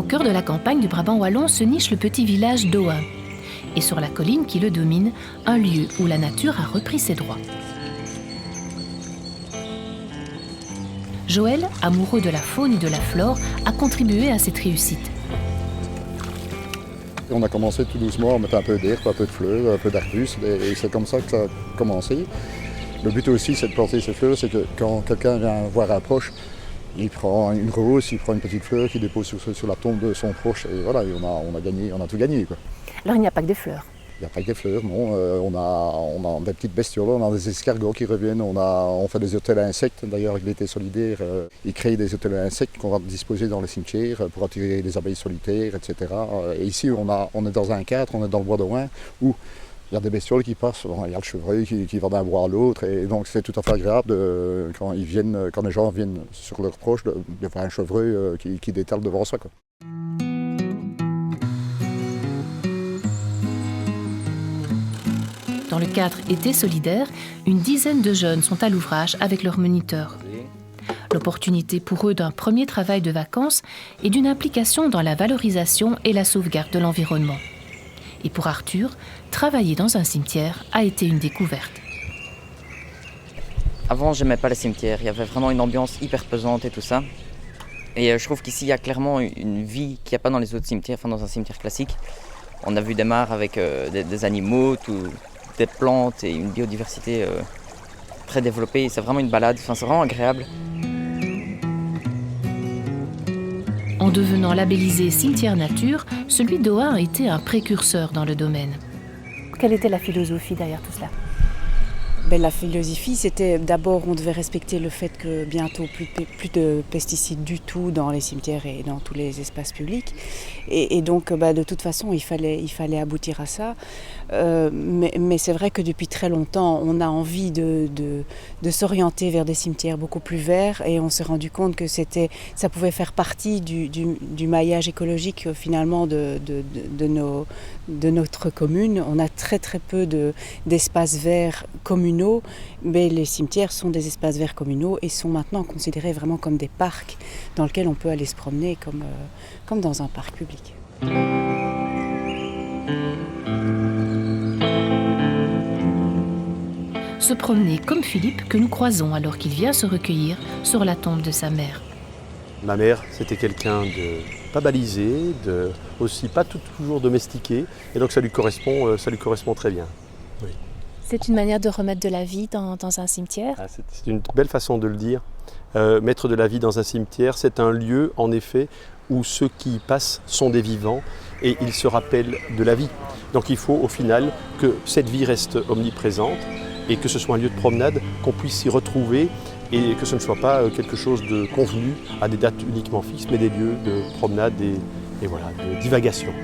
cœur de la campagne du Brabant wallon se niche le petit village d'Ohain. Et sur la colline qui le domine, un lieu où la nature a repris ses droits. Joël, amoureux de la faune et de la flore, a contribué à cette réussite. On a commencé tout doucement, on mettait un peu d'herbe, un peu de fleurs, un peu d'arbustes, et c'est comme ça que ça a commencé. Le but aussi, c'est de planter ces fleurs, c'est que quand quelqu'un vient voir un proche, il prend une rose, il prend une petite fleur qu'il dépose sur la tombe de son proche, et voilà, on a gagné, on a tout gagné, quoi. Alors il n'y a pas que des fleurs. Il n'y a pas que des fleurs, non. On a des petites bestioles, on a des escargots qui reviennent, on fait des hôtels à insectes. D'ailleurs, avec l'été solidaire, ils créent des hôtels à insectes qu'on va disposer dans les cimetières pour attirer les abeilles solitaires, etc. Et ici, on est dans un cadre, on est dans le bois d'Ohain, où il y a des bestioles qui passent. Bon, il y a le chevreuil qui va d'un bois à l'autre, et donc c'est tout à fait agréable quand les gens viennent sur leurs proches, de voir un chevreuil qui détale devant soi, quoi. Dans le cadre Été solidaire, une dizaine de jeunes sont à l'ouvrage avec leurs moniteurs. L'opportunité pour eux d'un premier travail de vacances et d'une implication dans la valorisation et la sauvegarde de l'environnement. Et pour Arthur, travailler dans un cimetière a été une découverte. Avant, j'aimais pas les cimetières. Il y avait vraiment une ambiance hyper pesante et tout ça. Et je trouve qu'ici, il y a clairement une vie qu'il n'y a pas dans les autres cimetières, enfin dans un cimetière classique. On a vu des mares avec des animaux, des plantes et une biodiversité très développée. C'est vraiment une balade, enfin, c'est vraiment agréable. En devenant labellisé cimetière nature, celui d'Ohain a été un précurseur dans le domaine. Quelle était la philosophie derrière tout cela ? La philosophie, c'était d'abord, on devait respecter le fait que bientôt plus de pesticides du tout dans les cimetières et dans tous les espaces publics. Et donc, de toute façon, il fallait aboutir à ça. Mais c'est vrai que depuis très longtemps, on a envie de s'orienter vers des cimetières beaucoup plus verts, et on s'est rendu compte que ça pouvait faire partie du maillage écologique finalement de notre commune. On a très très peu d'espaces verts communaux, mais les cimetières sont des espaces verts communaux et sont maintenant considérés vraiment comme des parcs dans lesquels on peut aller se promener comme dans un parc public. Se promener comme Philippe, que nous croisons alors qu'il vient se recueillir sur la tombe de sa mère. Ma mère, c'était quelqu'un de pas balisé, aussi pas toujours domestiqué, et donc ça lui correspond très bien. Oui. C'est une manière de remettre de la vie dans un cimetière. C'est une belle façon de le dire. Mettre de la vie dans un cimetière, c'est un lieu, en effet, où ceux qui y passent sont des vivants et ils se rappellent de la vie. Donc il faut au final que cette vie reste omniprésente et que ce soit un lieu de promenade, qu'on puisse s'y retrouver et que ce ne soit pas quelque chose de convenu à des dates uniquement fixes, mais des lieux de promenade et voilà, de divagation.